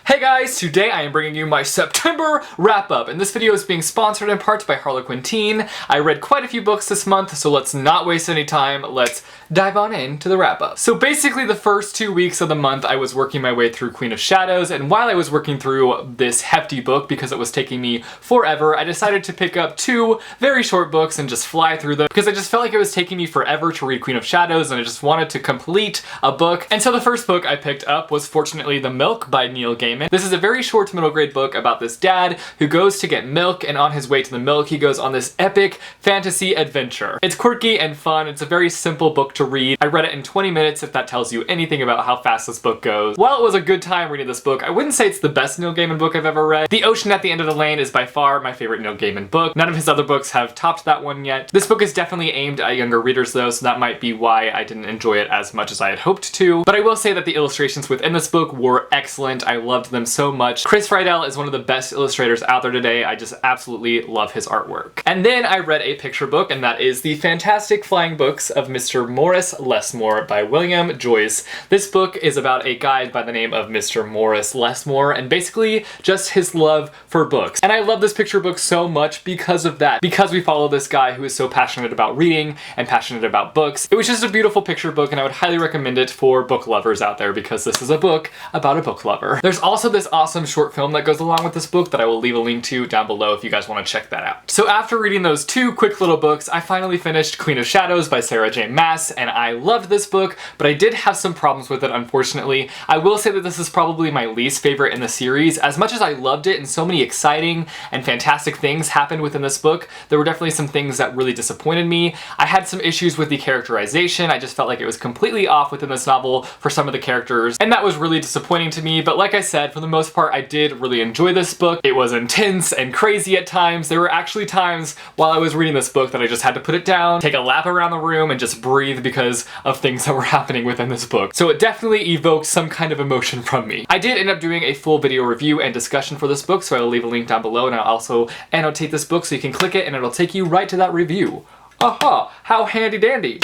Hey guys, today I am bringing you my September wrap-up, and this video is being sponsored in part by Harlequin Teen. I read quite a few books this month, so let's not waste any time. Let's dive on into the wrap-up. So basically the first 2 weeks of the month I was working my way through Queen of Shadows, and while I was working through this hefty book because it was taking me forever, I decided to pick up two very short books and just fly through them because I just felt like it was taking me forever to read Queen of Shadows and I just wanted to complete a book. And so the first book I picked up was Fortunately the Milk by Neil Gaiman. This is a very short middle grade book about this dad who goes to get milk, and on his way to the milk he goes on this epic fantasy adventure. It's quirky and fun. It's a very simple book to read. I read it in 20 minutes if that tells you anything about how fast this book goes. While it was a good time reading this book, I wouldn't say it's the best Neil Gaiman book I've ever read. The Ocean at the End of the Lane is by far my favorite Neil Gaiman book. None of his other books have topped that one yet. This book is definitely aimed at younger readers though, so that might be why I didn't enjoy it as much as I had hoped to. But I will say that the illustrations within this book were excellent. I loved them so much. Chris Friedel is one of the best illustrators out there today. I just absolutely love his artwork. And then I read a picture book, and that is The Fantastic Flying Books of Mr. Morris Lessmore by William Joyce. This book is about a guy by the name of Mr. Morris Lessmore, and basically just his love for books. And I love this picture book so much because of that, because we follow this guy who is so passionate about reading and passionate about books. It was just a beautiful picture book, and I would highly recommend it for book lovers out there because this is a book about a book lover. There's also this awesome short film that goes along with this book that I will leave a link to down below if you guys want to check that out. So after reading those two quick little books, I finally finished Queen of Shadows by Sarah J. Maas, and I loved this book, but I did have some problems with it, unfortunately. I will say that this is probably my least favorite in the series. As much as I loved it and so many exciting and fantastic things happened within this book, there were definitely some things that really disappointed me. I had some issues with the characterization. I just felt like it was completely off within this novel for some of the characters, and that was really disappointing to me. But like I said, for the most part, I did really enjoy this book. It was intense and crazy at times. There were actually times while I was reading this book that I just had to put it down, take a lap around the room, and just breathe because of things that were happening within this book. So it definitely evoked some kind of emotion from me. I did end up doing a full video review and discussion for this book, so I will leave a link down below, and I'll also annotate this book so you can click it and it'll take you right to that review. Aha! How handy dandy!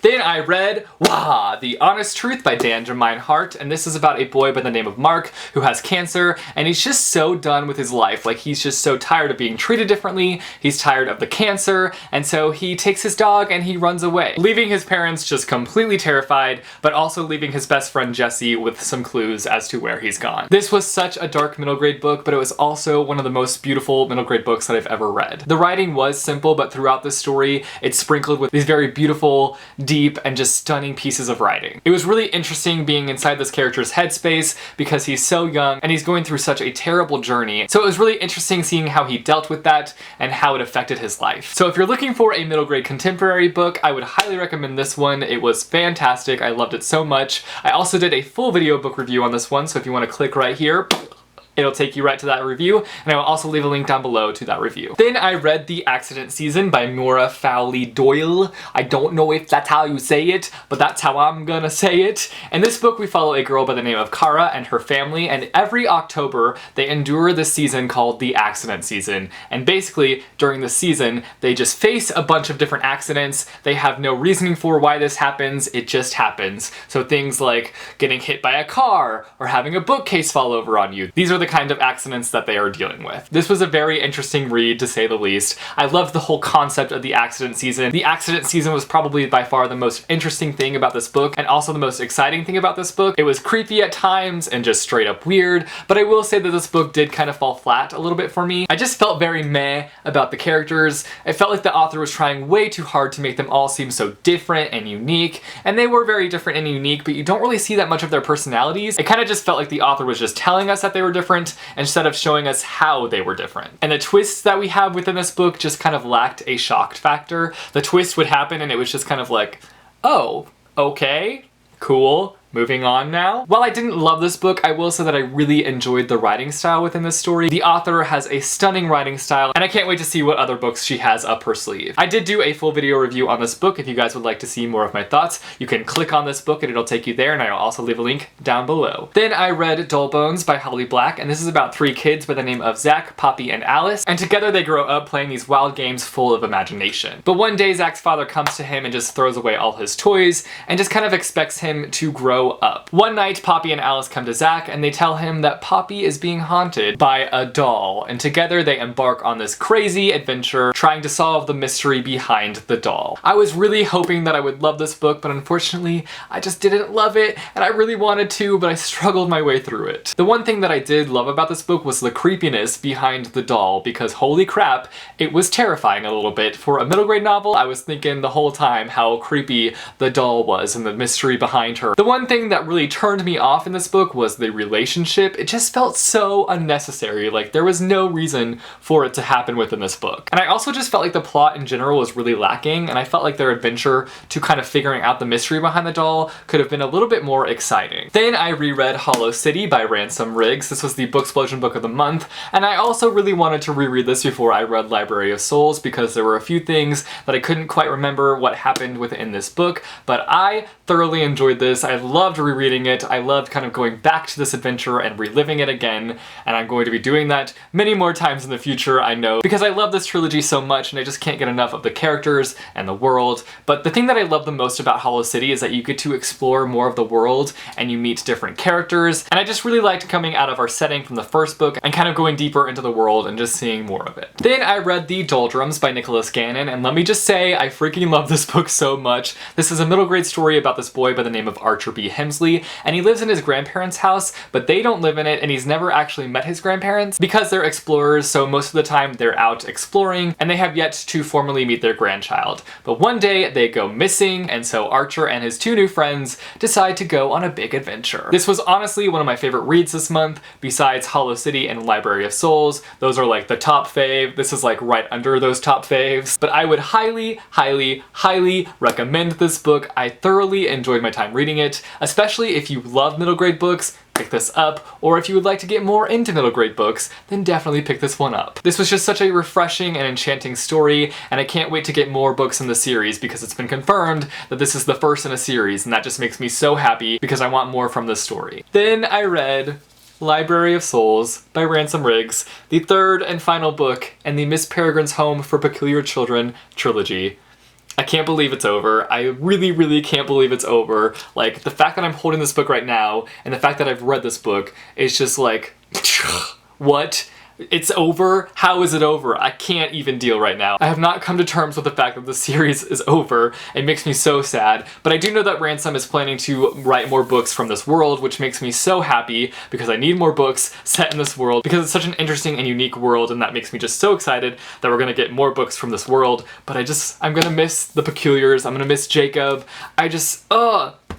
Then I read The Honest Truth by Dan Jermine Hart, and this is about a boy by the name of Mark who has cancer, and he's just so done with his life. Like, he's just so tired of being treated differently, he's tired of the cancer, and so he takes his dog and he runs away, leaving his parents just completely terrified, but also leaving his best friend Jesse with some clues as to where he's gone. This was such a dark middle grade book, but it was also one of the most beautiful middle grade books that I've ever read. The writing was simple, but throughout the story, it's sprinkled with these very beautiful, deep, and just stunning pieces of writing. It was really interesting being inside this character's headspace because he's so young and he's going through such a terrible journey. So it was really interesting seeing how he dealt with that and how it affected his life. So if you're looking for a middle grade contemporary book, I would highly recommend this one. It was fantastic. I loved it so much. I also did a full video book review on this one, so if you want to click right here, it'll take you right to that review, and I will also leave a link down below to that review. Then I read The Accident Season by Maura Fowley Doyle. I don't know if that's how you say it, but that's how I'm gonna say it. In this book, we follow a girl by the name of Kara and her family, and every October, they endure this season called The Accident Season. And basically, during the season, they just face a bunch of different accidents. They have no reasoning for why this happens, it just happens. So things like getting hit by a car, or having a bookcase fall over on you. These are the kind of accidents that they are dealing with. This was a very interesting read, to say the least. I loved the whole concept of The Accident Season. The Accident Season was probably by far the most interesting thing about this book, and also the most exciting thing about this book. It was creepy at times and just straight up weird, but I will say that this book did kind of fall flat a little bit for me. I just felt very meh about the characters. It felt like the author was trying way too hard to make them all seem so different and unique, and they were very different and unique, but you don't really see that much of their personalities. It kind of just felt like the author was just telling us that they were different instead of showing us how they were different. And the twists that we have within this book just kind of lacked a shocked factor. The twist would happen and it was just kind of like, oh, okay, cool. Moving on now. While I didn't love this book, I will say that I really enjoyed the writing style within this story. The author has a stunning writing style, and I can't wait to see what other books she has up her sleeve. I did do a full video review on this book. If you guys would like to see more of my thoughts, you can click on this book and it'll take you there, and I'll also leave a link down below. Then I read Dull Bones by Holly Black, and this is about three kids by the name of Zach, Poppy, and Alice, and together they grow up playing these wild games full of imagination. But one day Zach's father comes to him and just throws away all his toys and just kind of expects him to grow grow up. One night, Poppy and Alice come to Zach and they tell him that Poppy is being haunted by a doll, and together they embark on this crazy adventure trying to solve the mystery behind the doll. I was really hoping that I would love this book, but unfortunately I just didn't love it, and I really wanted to, but I struggled my way through it. The one thing that I did love about this book was the creepiness behind the doll, because holy crap, it was terrifying a little bit. For a middle grade novel, I was thinking the whole time how creepy the doll was and the mystery behind her. The one thing that really turned me off in this book was the relationship. It just felt so unnecessary, like there was no reason for it to happen within this book. And I also just felt like the plot in general was really lacking, and I felt like their adventure to kind of figuring out the mystery behind the doll could have been a little bit more exciting. Then I reread Hollow City by Ransom Riggs. This was the Booksplosion book of the month, and I also really wanted to reread this before I read Library of Souls because there were a few things that I couldn't quite remember what happened within this book, but I thoroughly enjoyed this. I loved rereading it. I loved kind of going back to this adventure and reliving it again, and I'm going to be doing that many more times in the future, I know, because I love this trilogy so much and I just can't get enough of the characters and the world. But the thing that I love the most about Hollow City is that you get to explore more of the world and you meet different characters, and I just really liked coming out of our setting from the first book and kind of going deeper into the world and just seeing more of it. Then I read The Doldrums by Nicholas Gannon, and let me just say I freaking love this book so much. This is a middle grade story about this boy by the name of Archer B. Hemsley, and he lives in his grandparents' house, but they don't live in it, and he's never actually met his grandparents because they're explorers, so most of the time they're out exploring and they have yet to formally meet their grandchild. But one day they go missing, and so Archer and his two new friends decide to go on a big adventure. This was honestly one of my favorite reads this month, besides Hollow City and Library of Souls. Those are like the top fave. This is like right under those top faves. But I would highly, highly, highly recommend this book. I thoroughly enjoyed my time reading it, especially if you love middle grade books. Pick this up, or if you would like to get more into middle grade books, then definitely pick this one up. This was just such a refreshing and enchanting story, and I can't wait to get more books in the series because it's been confirmed that this is the first in a series, and that just makes me so happy because I want more from this story. Then I read Library of Souls by Ransom Riggs, the third and final book in the Miss Peregrine's Home for Peculiar Children trilogy. I can't believe it's over. I really, really can't believe it's over. Like, the fact that I'm holding this book right now, and the fact that I've read this book, is just like, what? It's over? How is it over? I can't even deal right now. I have not come to terms with the fact that the series is over. It makes me so sad, but I do know that Ransom is planning to write more books from this world, which makes me so happy because I need more books set in this world because it's such an interesting and unique world, and that makes me just so excited that we're gonna get more books from this world. But I'm gonna miss the Peculiars. I'm gonna miss Jacob.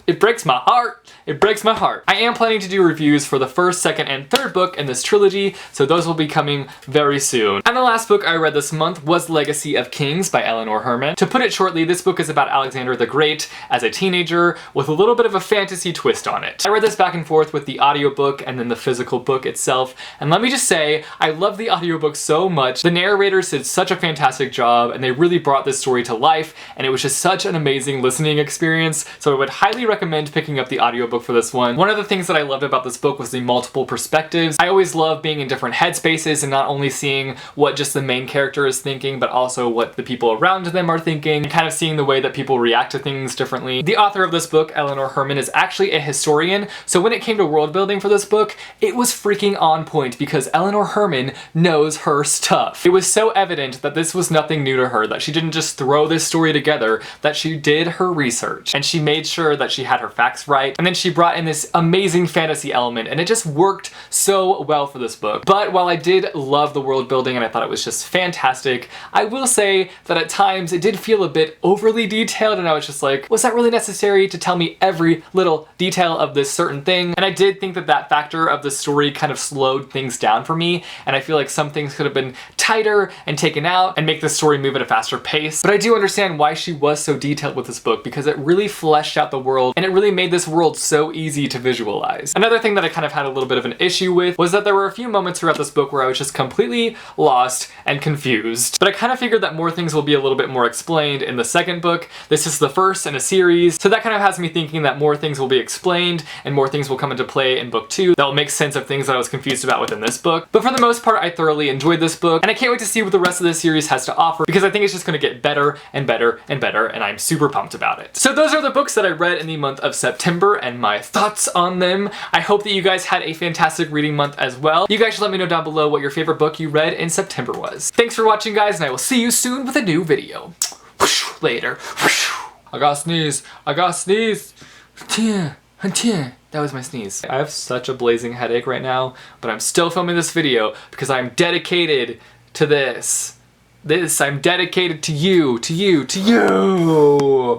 It breaks my heart. It breaks my heart. I am planning to do reviews for the first, second, and third book in this trilogy, so those will be coming very soon. And the last book I read this month was Legacy of Kings by Eleanor Herman. To put it shortly, this book is about Alexander the Great as a teenager with a little bit of a fantasy twist on it. I read this back and forth with the audiobook and then the physical book itself, and let me just say, I love the audiobook so much. The narrators did such a fantastic job, and they really brought this story to life, and it was just such an amazing listening experience, so I would highly recommend picking up the audiobook for this one. One of the things that I loved about this book was the multiple perspectives. I always love being in different headspaces and not only seeing what just the main character is thinking, but also what the people around them are thinking, and kind of seeing the way that people react to things differently. The author of this book, Eleanor Herman, is actually a historian, so when it came to world building for this book, it was freaking on point because Eleanor Herman knows her stuff. It was so evident that this was nothing new to her, that she didn't just throw this story together, that she did her research, and she made sure that she had her facts right, and then she brought in this amazing fantasy element, and it just worked so well for this book. But while I did love the world building and I thought it was just fantastic, I will say that at times it did feel a bit overly detailed, and I was just like, was that really necessary to tell me every little detail of this certain thing? And I did think that that factor of the story kind of slowed things down for me, and I feel like some things could have been tighter and taken out and make the story move at a faster pace. But I do understand why she was so detailed with this book, because it really fleshed out the world and it really made this world so easy to visualize. Another thing that I kind of had a little bit of an issue with was that there were a few moments throughout this book where I was just completely lost and confused. But I kind of figured that more things will be a little bit more explained in the second book. This is the first in a series, so that kind of has me thinking that more things will be explained and more things will come into play in book 2 that will make sense of things that I was confused about within this book. But for the most part, I thoroughly enjoyed this book, and I can't wait to see what the rest of this series has to offer because I think it's just going to get better and better and better, and I'm super pumped about it. So those are the books that I read in the month of September and my thoughts on them. I hope that you guys had a fantastic reading month as well. You guys should let me know down below what your favorite book you read in September was. Thanks for watching, guys, and I will see you soon with a new video. Later. I gotta sneeze. I gotta sneeze. That was my sneeze. I have such a blazing headache right now, but I'm still filming this video because I'm dedicated to this. I'm dedicated to you, to you, to you.